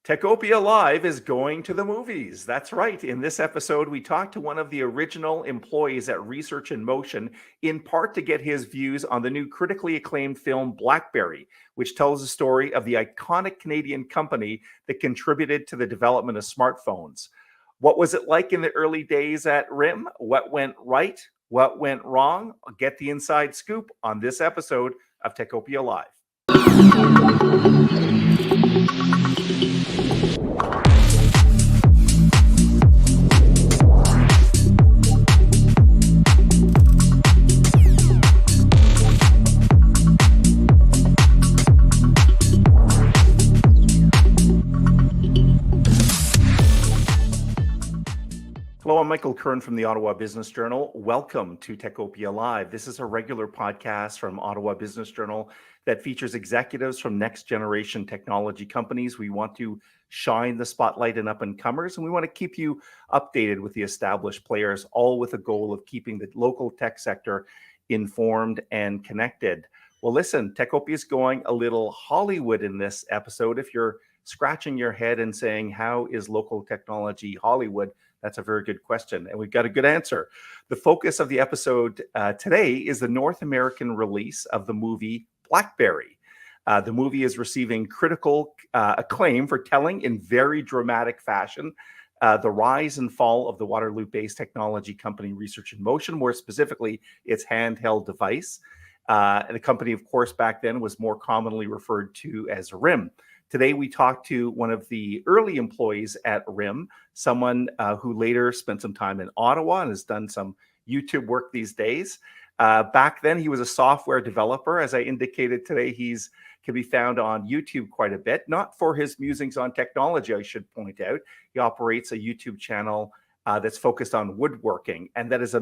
Techopia Live is going to the movies. That's right. In this episode, we talked to one of the original employees at Research in Motion, in part to get his views on the new critically acclaimed film BlackBerry, which tells the story of the iconic Canadian company that contributed to the development of smartphones. What was it like in the early days at RIM? What went right? What went wrong? I'll get the inside scoop on this episode of Techopia Live. Hello, I'm Michael Curran from the Ottawa Business Journal. Welcome to Techopia Live. This is a regular podcast from Ottawa Business Journal that features executives from next generation technology companies. We want to shine the spotlight on up-and-comers, and we want to keep you updated with the established players, all with a goal of keeping the local tech sector informed and connected. Well, listen, Techopia is going a little Hollywood in this episode. If you're scratching your head and saying, how is local technology Hollywood? That's a very good question, and we've got a good answer. The focus of the episode today is the North American release of the movie BlackBerry. The movie is receiving critical acclaim for telling in very dramatic fashion the rise and fall of the Waterloo-based technology company Research in Motion, more specifically, its handheld device. The company, of course, back then was more commonly referred to as RIM. Today, we talked to one of the early employees at RIM, someone who later spent some time in Ottawa and has done some YouTube work these days. Back then, he was a software developer. As I indicated today, he's can be found on YouTube quite a bit, not for his musings on technology, I should point out. He operates a YouTube channel that's focused on woodworking, and that is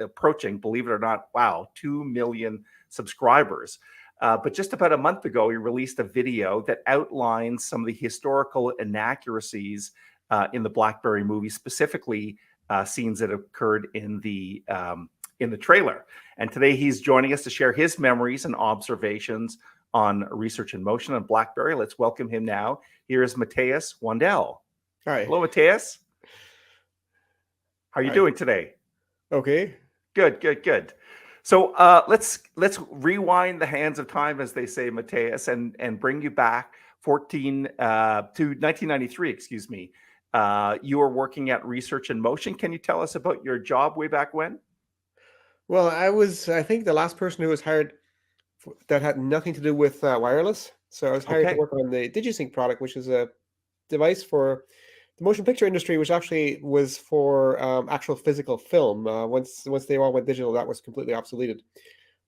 approaching, believe it or not, 2 million subscribers. But just about a month ago, he released a video that outlines some of the historical inaccuracies in the BlackBerry movie, specifically scenes that occurred in the trailer. And today he's joining us to share his memories and observations on Research in Motion on BlackBerry. Let's welcome him now. Here is Matthias Wandel. Hi. Hello, Matthias. How are you doing today? Okay. Good. So let's rewind the hands of time, as they say, Matthias, and bring you back to 1993. Excuse me. You were working at Research in Motion. Can you tell us about your job way back when? Well, I think, the last person who was hired that had nothing to do with wireless. So I was hired to work on the DigiSync product, which is a device for the motion picture industry, which actually was for actual physical film. Once they all went digital, that was completely obsoleted.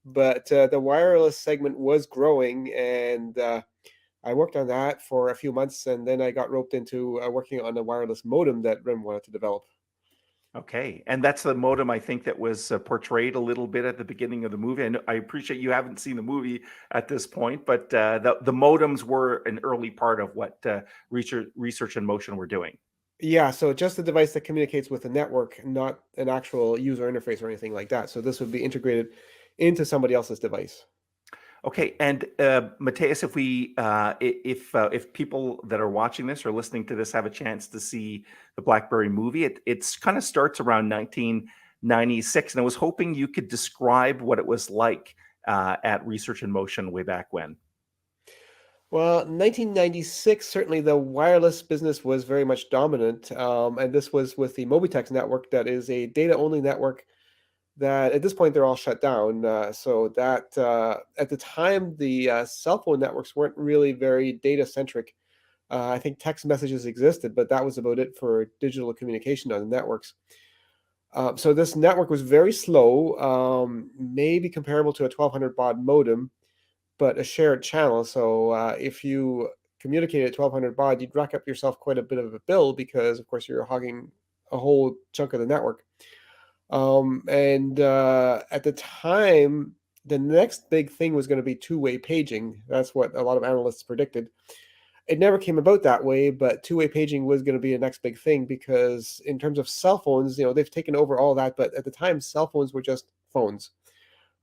But the wireless segment was growing, and I worked on that for a few months, and then I got roped into working on a wireless modem that RIM wanted to develop. Okay, and that's the modem, I think, that was portrayed a little bit at the beginning of the movie. And I appreciate you haven't seen the movie at this point, but the modems were an early part of what Research in Motion were doing. Yeah, so just a device that communicates with the network, not an actual user interface or anything like that. So this would be integrated into somebody else's device. Okay, and Matthias, if people that are watching this or listening to this have a chance to see the BlackBerry movie, it's kind of starts around 1996, and I was hoping you could describe what it was like at Research in Motion way back when. Well, 1996, certainly the wireless business was very much dominant, and this was with the Mobitex network, that is a data-only network that at this point they're all shut down. So that at the time, the cell phone networks weren't really very data centric. I think text messages existed, but that was about it for digital communication on the networks. So this network was very slow, maybe comparable to a 1200 baud modem, but a shared channel. So if you communicated at 1200 baud, you'd rack up yourself quite a bit of a bill because, of course, you're hogging a whole chunk of the network. At the time, the next big thing was going to be two-way paging. That's what a lot of analysts predicted. It never came about that way, but two-way paging was going to be the next big thing because in terms of cell phones, they've taken over all that. But at the time, cell phones were just phones.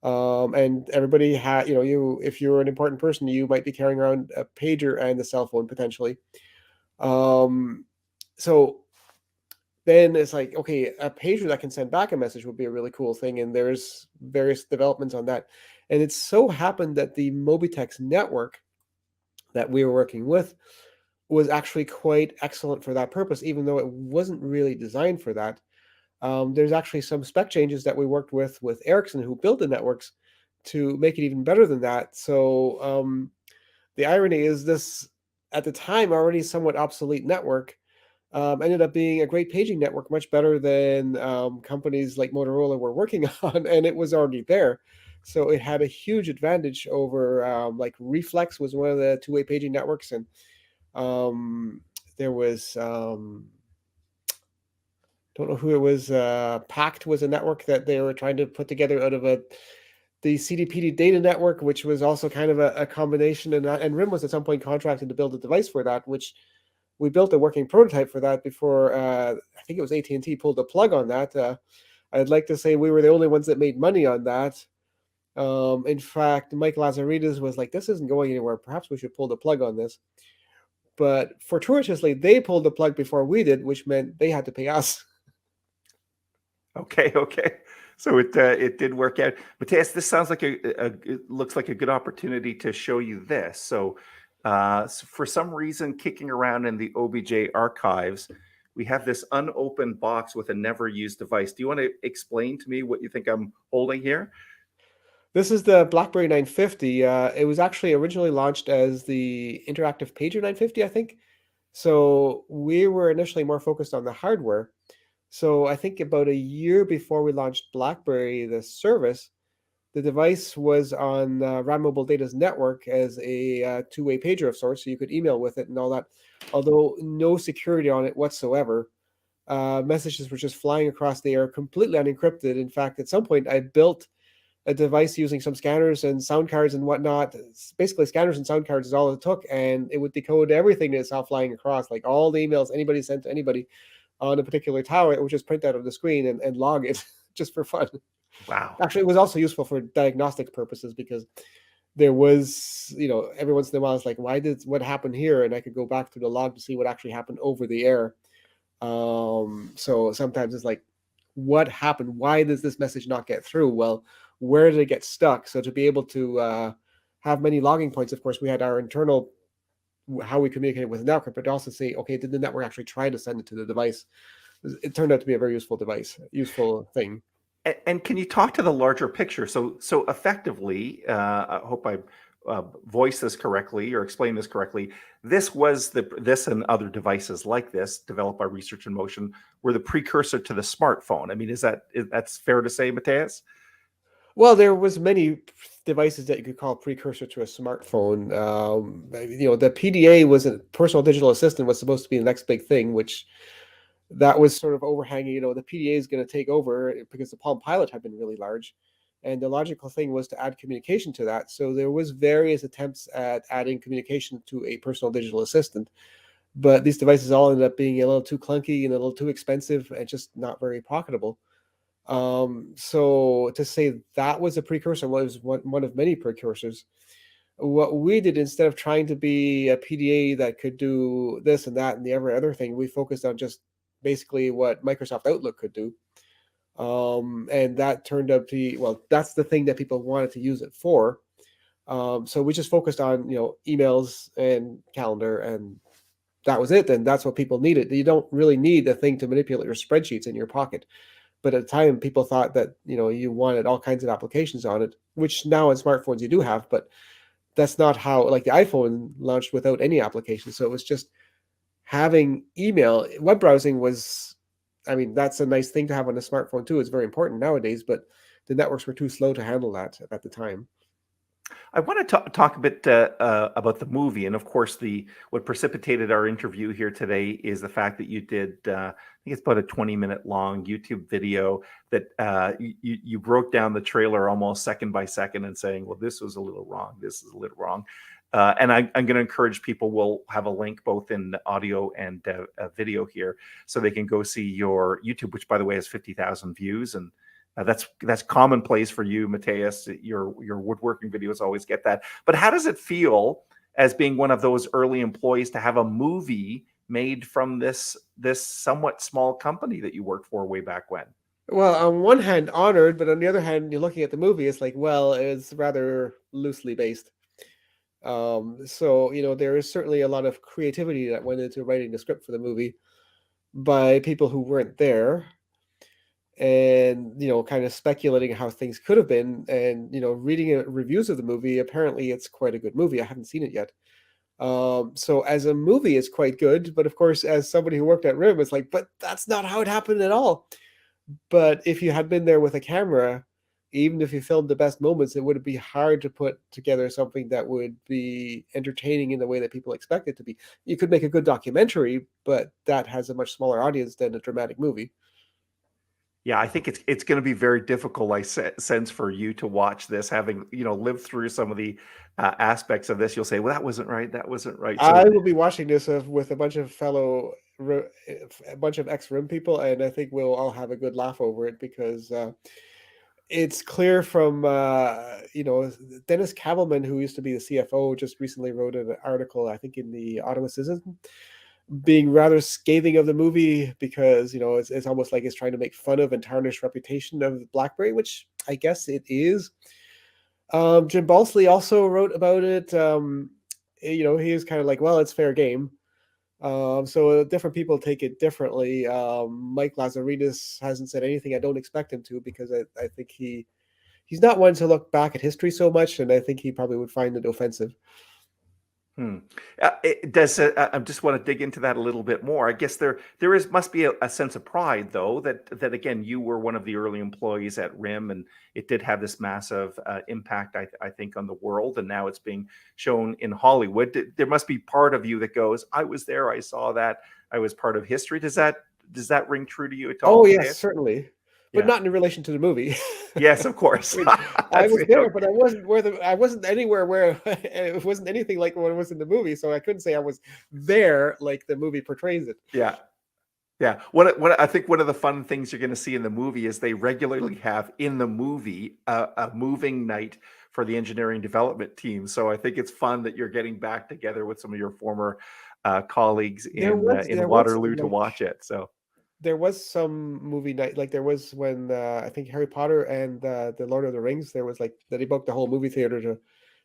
And everybody had, if you're an important person, you might be carrying around a pager and a cell phone potentially. So then it's like, okay, a pager that can send back a message would be a really cool thing. And there's various developments on that. And it so happened that the Mobitex network that we were working with was actually quite excellent for that purpose, even though it wasn't really designed for that. There's actually some spec changes that we worked with Ericsson, who built the networks, to make it even better than that. So the irony is this, at the time, already somewhat obsolete network ended up being a great paging network, much better than companies like Motorola were working on, and it was already there. So it had a huge advantage over like Reflex was one of the two-way paging networks, and um, there was don't know who it was. Pact was a network that they were trying to put together out of the CDPD data network, which was also kind of a combination. And RIM was at some point contracted to build a device for that, which we built a working prototype for that before I think it was AT&T pulled the plug on that. I'd like to say we were the only ones that made money on that. In fact, Mike Lazaridis was like, "This isn't going anywhere. Perhaps we should pull the plug on this." But fortuitously, they pulled the plug before we did, which meant they had to pay us. Okay, okay. So it did work out. Matthias, this sounds like it looks like a good opportunity to show you this. So for some reason, kicking around in the OBJ archives, we have this unopened box with a never used device. Do you want to explain to me what you think I'm holding here? This is the BlackBerry 950. It was actually originally launched as the Interactive Pager 950, I think. So we were initially more focused on the hardware. So I think about a year before we launched BlackBerry, the service, the device was on RAM Mobile Data's network as a two-way pager of sorts, so you could email with it and all that. Although no security on it whatsoever, messages were just flying across the air, completely unencrypted. In fact, at some point, I built a device using some scanners and sound cards and whatnot. Basically, scanners and sound cards is all it took, and it would decode everything that saw flying across, like all the emails anybody sent to anybody on a particular tower. It would just print out on the screen and log it just for fun. Wow. Actually, it was also useful for diagnostic purposes because there was, every once in a while, it's like, what happened here? And I could go back to the log to see what actually happened over the air. So sometimes it's like, what happened? Why does this message not get through? Well, where did it get stuck? So to be able to have many logging points, of course, we had our internal how we communicated with the network, but also say, okay, did the network actually try to send it to the device? It turned out to be a very useful thing. And can you talk to the larger picture? So effectively, I hope I voice this correctly or explain this correctly. This and other devices like this developed by Research in Motion were the precursor to the smartphone. I mean, that's fair to say, Matthias? Well, there was many devices that you could call precursor to a smartphone. The PDA was a personal digital assistant was supposed to be the next big thing, which that was sort of overhanging. The PDA is going to take over because the Palm Pilot had been really large, and the logical thing was to add communication to that. So there was various attempts at adding communication to a personal digital assistant, but these devices all ended up being a little too clunky and a little too expensive and just not very pocketable. So to say that was a precursor was one of many precursors. What we did, instead of trying to be a PDA that could do this and that and the every other thing, we focused on just basically what Microsoft Outlook could do. And that turned out to be, well, that's the thing that people wanted to use it for. So we just focused on, emails and calendar, and that was it. And that's what people needed. You don't really need a thing to manipulate your spreadsheets in your pocket. But at the time, people thought that, you wanted all kinds of applications on it, which now in smartphones you do have, but that's not how, like the iPhone launched without any application. So it was just having email. Web browsing was, I mean, that's a nice thing to have on a smartphone too. It's very important nowadays, but the networks were too slow to handle that at the time. I want to talk a bit about the movie, and of course, the what precipitated our interview here today is the fact that you did. I think it's about a 20-minute long YouTube video that you broke down the trailer almost second by second and saying, "Well, this was a little wrong. This is a little wrong." And I'm going to encourage people. We'll have a link both in audio and video here, so they can go see your YouTube, which, by the way, has 50,000 views, and that's commonplace for you, Matthias. Your woodworking videos always get that. But how does it feel as being one of those early employees to have a movie made from this somewhat small company that you worked for way back when. Well, on one hand, honored, but on the other hand, you're looking at the movie, it's like, well, it's rather loosely based. So, there is certainly a lot of creativity that went into writing the script for the movie by people who weren't there, and, kind of speculating how things could have been. And, reading reviews of the movie, apparently it's quite a good movie. I haven't seen it yet. So as a movie, it's quite good. But of course, as somebody who worked at RIM, it's like, but that's not how it happened at all. But if you had been there with a camera, even if you filmed the best moments, it would be hard to put together something that would be entertaining in the way that people expect it to be. You could make a good documentary, but that has a much smaller audience than a dramatic movie. Yeah, I think it's going to be very difficult, sense, for you to watch this, having lived through some of the aspects of this. You'll say, "Well, that wasn't right. That wasn't right." I So will be watching this with a bunch of a bunch of ex-RIM people, and I think we'll all have a good laugh over it because it's clear from Dennis Kavelman, who used to be the CFO, just recently wrote an article, I think, in the Ottawa Citizen, being rather scathing of the movie because it's almost like it's trying to make fun of and tarnish reputation of BlackBerry, which I guess it is. Jim Balsley also wrote about it. He was kind of like, well, it's fair game. So different people take it differently. Mike Lazaridis hasn't said anything. I don't expect him to, because I think he's not one to look back at history so much, and I think he probably would find it offensive. It does. I just want to dig into that a little bit more. I guess there must be a sense of pride, though, that again, you were one of the early employees at RIM, and it did have this massive impact, I think, on the world, and now it's being shown in Hollywood. There must be part of you that goes, "I was there. I saw that. I was part of history." Does that ring true to you at all, Oh yes, Matthias? certainly, but Yeah. not in relation to the movie. Yes, of I course. mean, I That's was it. there, but I wasn't anywhere where it wasn't anything like what it was in the movie, so I couldn't say I was there like the movie portrays it. Yeah. Yeah, what I think one of the fun things you're going to see in the movie is they regularly have in the movie a moving night for the engineering development team. So I think it's fun that you're getting back together with some of your former colleagues There was in there was some, Waterloo to watch it. So there was some movie night, like there was when I think Harry Potter and the Lord of the Rings, there was like that, they booked the whole movie theater to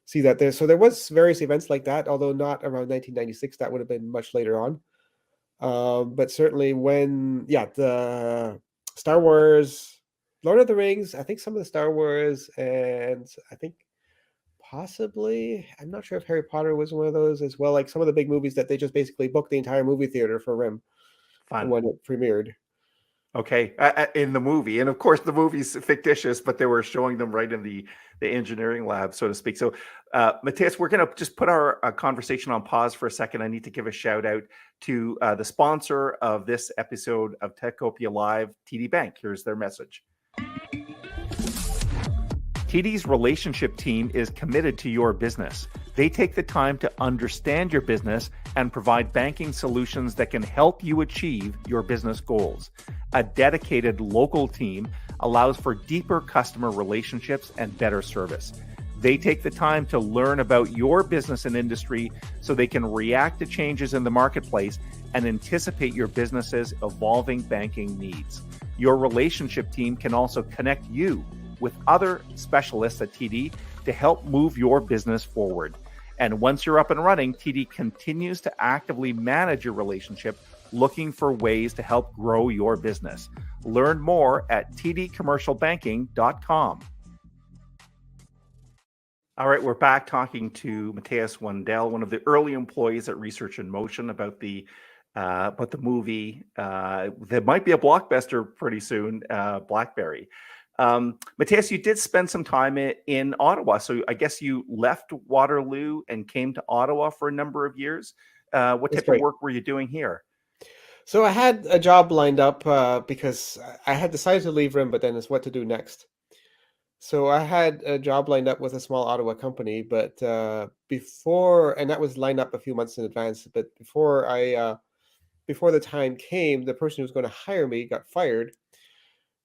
see that there. So there was various events like that, although not around 1996. That would have been much later on. But certainly when, yeah, the Star Wars, Lord of the Rings, I think some of the Star Wars, and I think possibly, I'm not sure if Harry Potter was one of those as well. Like some of the big movies that they just basically booked the entire movie theater for RIM fun. when it premiered. Okay, in the movie, and of course the movie's fictitious, but they were showing them right in the engineering lab, so to speak. So, Matthias, we're going to just put our conversation on pause for a second. I need to give a shout out to the sponsor of this episode of Techopia Live, TD Bank. Here's their message. TD's relationship team is committed to your business. They take the time to understand your business and provide banking solutions that can help you achieve your business goals. A dedicated local team allows for deeper customer relationships and better service. They take the time to learn about your business and industry so they can react to changes in the marketplace and anticipate your business's evolving banking needs. Your relationship team can also connect you with other specialists at TD to help move your business forward. And once you're up and running, TD continues to actively manage your relationship, looking for ways to help grow your business. Learn more at tdcommercialbanking.com. All right, we're back talking to Matthias Wandel, one of the early employees at Research in Motion, about the movie that might be a blockbuster pretty soon, BlackBerry. Matthias, you did spend some time in Ottawa, so I guess you left Waterloo and came to Ottawa for a number of years. What That's type of great. work were you doing here? So I had a job lined up because I had decided to leave RIM, but then it's what to do next. So I had a job lined up with a small Ottawa company, but and that was lined up a few months in advance. But before the time came, the person who was going to hire me got fired,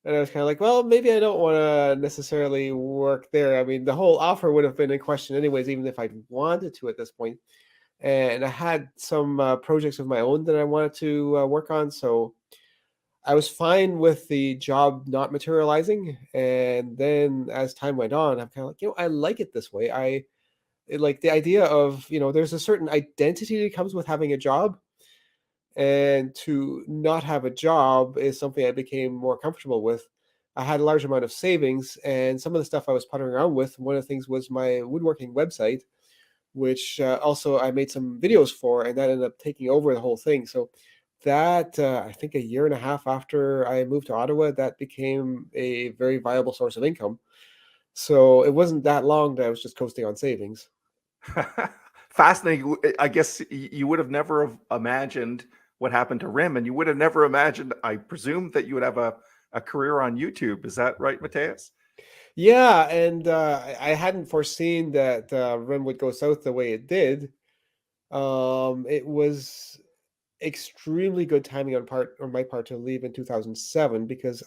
and I was kind of like, well, maybe I don't want to necessarily work there. I mean, the whole offer would have been in question anyways, even if I'd wanted to at this point. and I had some projects of my own that I wanted to work on. So I was fine with the job not materializing. And then as time went on, I'm kind of like, I like it this way. Like the idea of, there's a certain identity that comes with having a job. And to not have a job is something I became more comfortable with. I had a large amount of savings, and some of the stuff I was puttering around with, one of the things was my woodworking website, which also I made some videos for, and that ended up taking over the whole thing. So that I think a year and a half after I moved to Ottawa, that became a very viable source of income. So it wasn't that long that I was just coasting on savings. Fascinating. I guess you would have never have imagined what happened to Rim, and you would have never imagined, I presume, that you would have a career on YouTube. Is that right, Matthias? Yeah, and I hadn't foreseen that Rim would go south the way it did. It was extremely good timing on my part to leave in 2007 because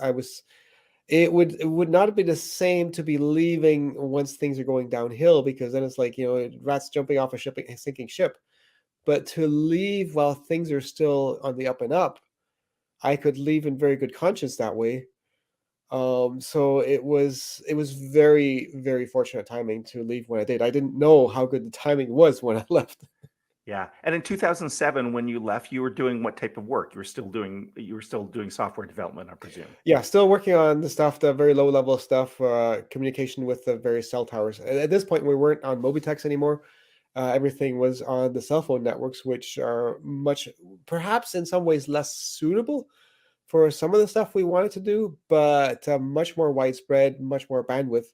it would not be the same to be leaving once things are going downhill, because then it's like, rats jumping off a sinking ship. But to leave while things are still on the up and up, I could leave in very good conscience that way. So it was very, very fortunate timing to leave when I did. I didn't know how good the timing was when I left. Yeah. And in 2007, when you left, you were doing what type of work? You were still doing software development, I presume. Yeah, still working on the very low level stuff, communication with the various cell towers. At this point, we weren't on Mobitex anymore. Everything was on the cell phone networks, which are much, perhaps in some ways, less suitable for some of the stuff we wanted to do, but much more widespread, much more bandwidth.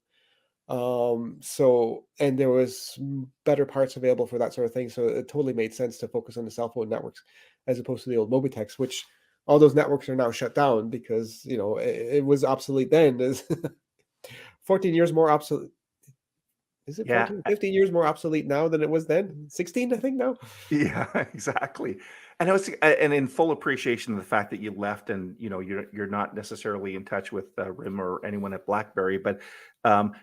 And there was better parts available for that sort of thing. So it totally made sense to focus on the cell phone networks as opposed to the old Mobitex, which all those networks are now shut down because, it was obsolete then. Is 14 years more obsolete. Is it Yeah. 14, 15 years more obsolete now than it was then? 16, I think now. Yeah, exactly. And in full appreciation of the fact that you left, and you're not necessarily in touch with Rim or anyone at BlackBerry, but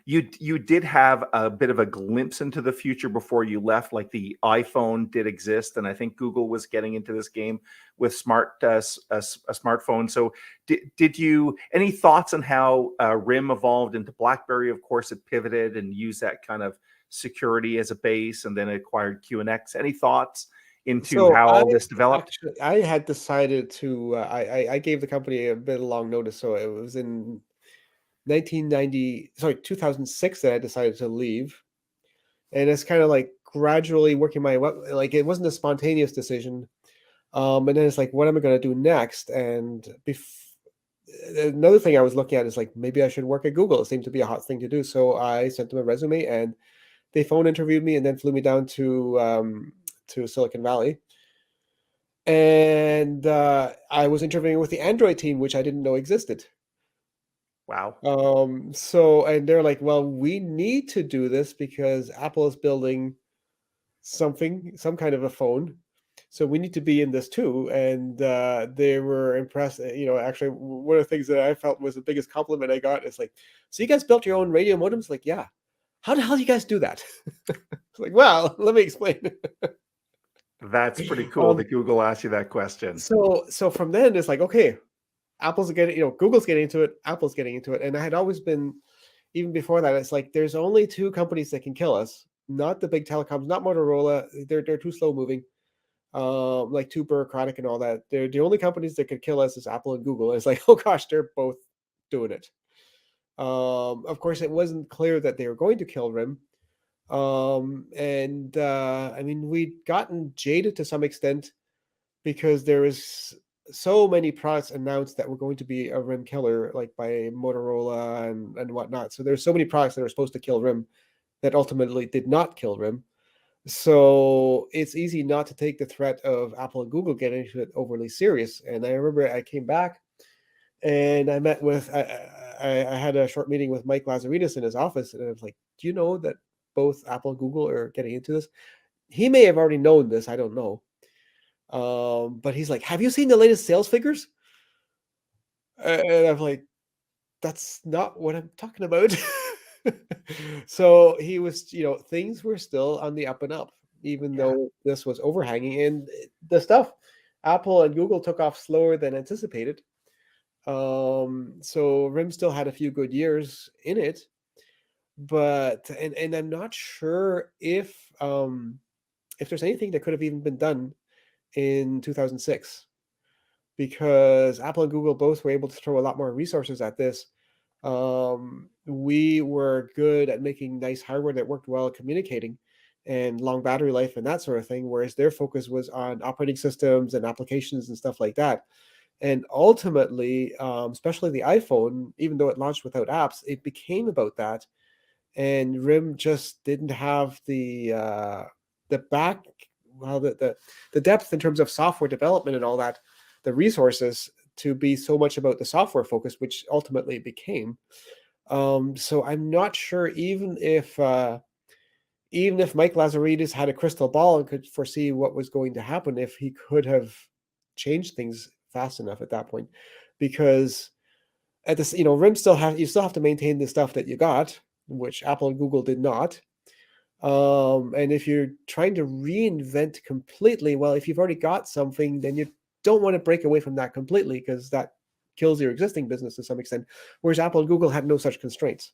you did have a bit of a glimpse into the future before you left. Like the iPhone did exist, and I think Google was getting into this game with a smartphone. So did you any thoughts on how Rim evolved into BlackBerry? Of course, it pivoted and used that kind of security as a base, and then acquired QNX. Any thoughts into So how I all this developed? actually I had decided to I gave the company a bit of long notice. So it was in 1990, sorry, 2006 that I decided to leave. And it's kind of like gradually working my way, like it wasn't a spontaneous decision. And then it's like, what am I going to do next? And another thing I was looking at is like, maybe I should work at Google. It seemed to be a hot thing to do. So I sent them a resume, and they phone interviewed me and then flew me down to Silicon Valley. And I was interviewing with the Android team, which I didn't know existed. Wow. And they're like, well, we need to do this because Apple is building some kind of a phone. So we need to be in this too. And they were impressed. Actually, one of the things that I felt was the biggest compliment I got is like, so you guys built your own radio modems? Like, yeah. How the hell do you guys do that? It's like, well, let me explain. That's pretty cool um, that Google asked you that question. so from then it's like, okay, Apple's getting, Google's getting into it, Apple's getting into it. And I had always been, even before that, it's like there's only two companies that can kill us, not the big telecoms, not Motorola. They're too slow moving, like too bureaucratic and all that. They're the only companies that could kill us is Apple and Google. And it's like, oh gosh, they're both doing it. Of course, it wasn't clear that they were going to kill RIM. And I mean, we'd gotten jaded to some extent because there is so many products announced that were going to be a RIM killer, like by Motorola and whatnot. So there's so many products that are supposed to kill RIM that ultimately did not kill RIM. So it's easy not to take the threat of Apple and Google getting into it overly serious. And I remember I came back and I met with I had a short meeting with Mike Lazaridis in his office, and I was like, "Do you know that both Apple and Google are getting into this?" He may have already known this. I don't know. But he's like, "Have you seen the latest sales figures?" And I'm like, "That's not what I'm talking about." So he was, things were still on the up and up. even Yeah. though this was overhanging. And the stuff, Apple and Google took off slower than anticipated. So RIM still had a few good years in it, but and I'm not sure if there's anything that could have even been done in 2006, because Apple and Google both were able to throw a lot more resources at this. We were good at making nice hardware that worked well at communicating and long battery life and that sort of thing, whereas their focus was on operating systems and applications and stuff like that. And ultimately, especially the iPhone, even though it launched without apps, it became about that. And RIM just didn't have the back, well, the depth in terms of software development and all that, the resources to be so much about the software focus, which ultimately it became. So I'm not sure, even if Mike Lazaridis had a crystal ball and could foresee what was going to happen, if he could have changed things fast enough at that point, because at this, RIM you still have to maintain the stuff that you got, which Apple and Google did not. And if you're trying to reinvent completely, well, if you've already got something, then you don't want to break away from that completely, because that kills your existing business to some extent. Whereas Apple and Google had no such constraints.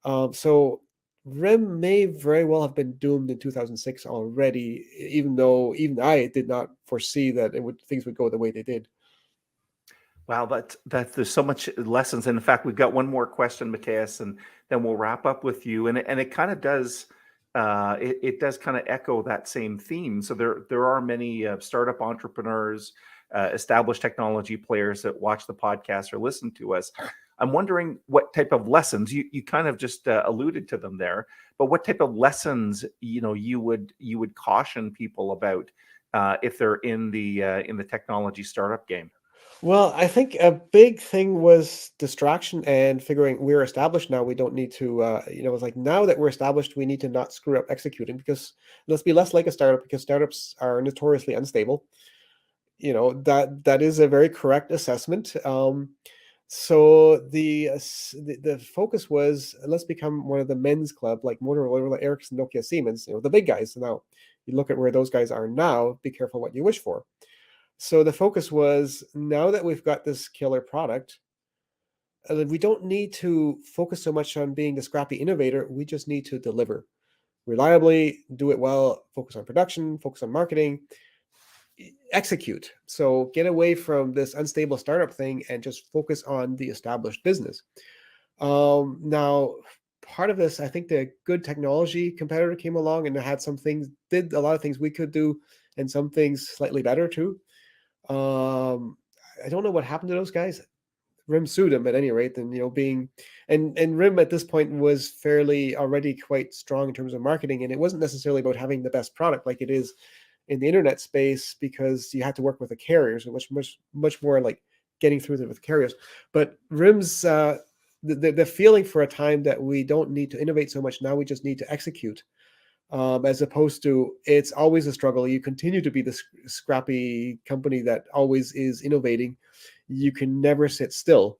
So RIM may very well have been doomed in 2006 already, even though even I did not foresee that things would go the way they did. Wow, that there's so much lessons. And in fact, we've got one more question, Matthias, and then we'll wrap up with you. And it kind of does it does kind of echo that same theme. So there are many startup entrepreneurs, established technology players that watch the podcast or listen to us. I'm wondering what type of lessons you kind of just alluded to them there, but what type of lessons you would caution people about if they're in the technology startup game. Well, I think a big thing was distraction and figuring we're established now. We don't need to, it's like now that we're established, we need to not screw up executing, because let's be less like a startup, because startups are notoriously unstable. That is a very correct assessment. So the focus was, let's become one of the men's club, like Motorola, Ericsson, Nokia, Siemens, the big guys. Now you look at where those guys are now. Be careful what you wish for. So the focus was, now that we've got this killer product, we don't need to focus so much on being the scrappy innovator. We just need to deliver reliably, do it well, focus on production, focus on marketing, execute. So get away from this unstable startup thing and just focus on the established business. Now, part of this, I think the good technology competitor came along and had some things, did a lot of things we could do, and some things slightly better too. I don't know what happened to those guys. RIM sued him at any rate, and and RIM at this point was fairly already quite strong in terms of marketing, and it wasn't necessarily about having the best product like it is in the internet space, because you had to work with the carriers, which much more like getting through with carriers. But RIM's the feeling for a time that we don't need to innovate so much now, we just need to execute, as opposed to it's always a struggle. You continue to be the scrappy company that always is innovating. You can never sit still.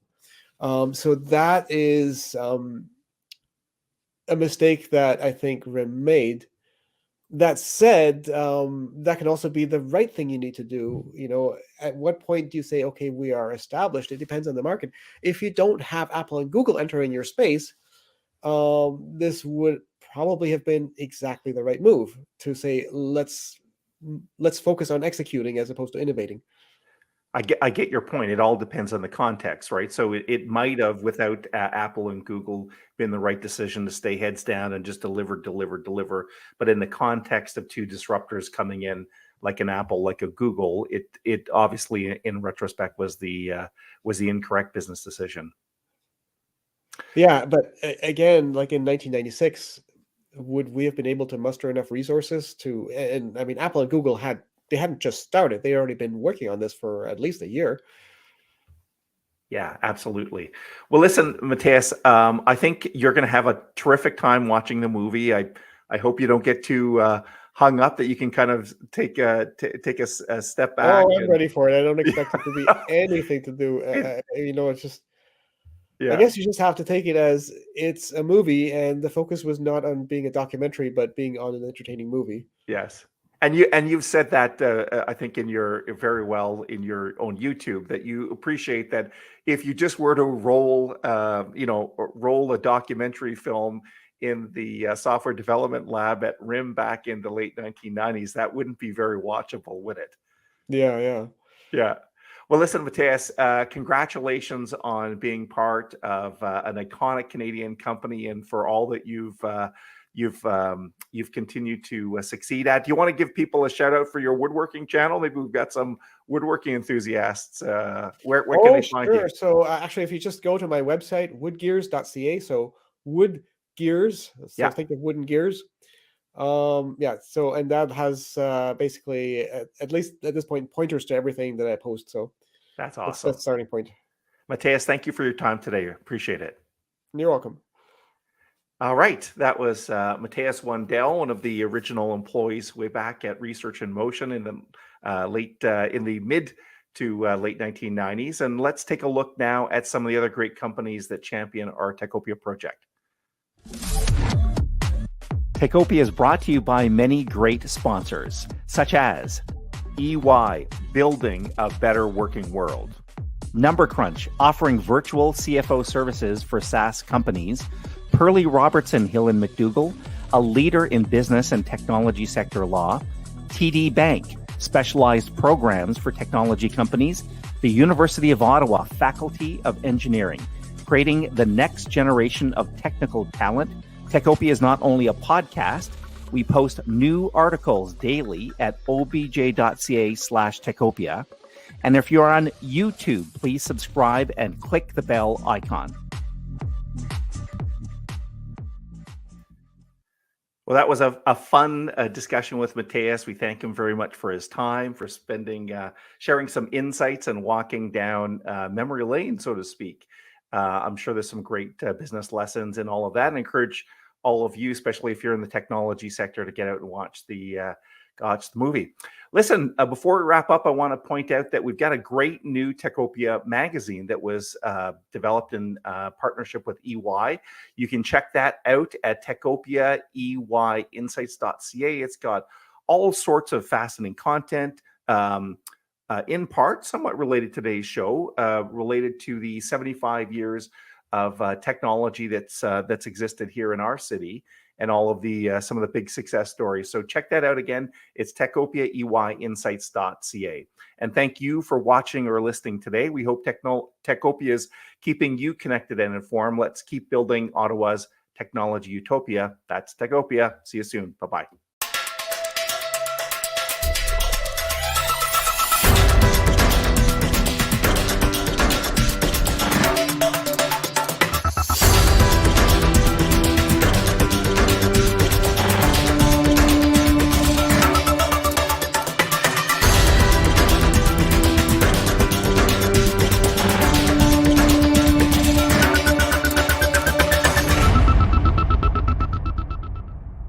So that is a mistake that I think RIM made. That said, that can also be the right thing you need to do. At what point do you say, okay, we are established? It depends on the market. If you don't have Apple and Google entering your space, this would probably have been exactly the right move to say, let's focus on executing as opposed to innovating. I get your point. It all depends on the context, right? So it might have, without Apple and Google, been the right decision to stay heads down and just deliver, deliver, deliver. But in the context of two disruptors coming in, like an Apple, like a Google, it obviously, in retrospect, was the incorrect business decision. Yeah, but again, like in 1996, would we have been able to muster enough resources to? And I mean, Apple and Google they hadn't just started; they already been working on this for at least a year. Yeah, absolutely. Well, listen, Matthias, I think you're going to have a terrific time watching the movie. I hope you don't get too hung up, that you can kind of take a step back Oh, I'm and ready for it. I don't expect it to be anything to do. it, It's just I Yeah. guess you just have to take it as it's a movie, and the focus was not on being a documentary, but being on an entertaining movie. Yes. And you've said that I think in your very well in your own YouTube that you appreciate that if you just were to roll roll a documentary film in the software development lab at RIM back in the late 1990s, that wouldn't be very watchable, would it? Yeah, yeah. Yeah. Well, listen, Matthias, congratulations on being part of an iconic Canadian company and for all that you've continued to succeed at. Do you want to give people a shout out for your woodworking channel? Maybe we've got some woodworking enthusiasts. Where can Oh, they find you? sure. So actually, if you just go to my website, woodgears.ca, so wood gears, so Yeah, think of wooden gears. Yeah, so and that has basically, at least at this point, pointers to everything that I post. So that's that's awesome. the starting point. Matthias, thank you for your time today. Appreciate it. You're welcome. All right, that was Matthias Wandel, one of the original employees way back at Research in Motion in the in the mid to late 1990s. And let's take a look now at some of the other great companies that champion our Techopia project. Techopia is brought to you by many great sponsors, such as EY, building a better working world. Number Crunch, offering virtual CFO services for SaaS companies. Pearlie Robertson Hill and McDougall, a leader in business and technology sector law. TD Bank, specialized programs for technology companies. The University of Ottawa Faculty of Engineering, creating the next generation of technical talent. Techopia is not only a podcast, we post new articles daily at obj.ca/Techopia. And if you're on YouTube, please subscribe and click the bell icon. Well, that was a fun discussion with Matthias. We thank him very much for his time, for sharing some insights and walking down memory lane, so to speak. I'm sure there's some great business lessons in all of that, and encourage all of you, especially if you're in the technology sector, to get out and watch the movie. Listen, before we wrap up, I want to point out that we've got a great new Techopia magazine that was developed in partnership with EY. You can check that out at techopiaeyinsights.ca. It's got all sorts of fascinating content, in part somewhat related to today's show, related to the 75 years of technology that's existed here in our city, and all of the some of the big success stories. So check that out again. It's techopiaeyinsights.ca. And thank you for watching or listening today. We hope Techopia is keeping you connected and informed. Let's keep building Ottawa's technology utopia. That's Techopia. See you soon. Bye-bye.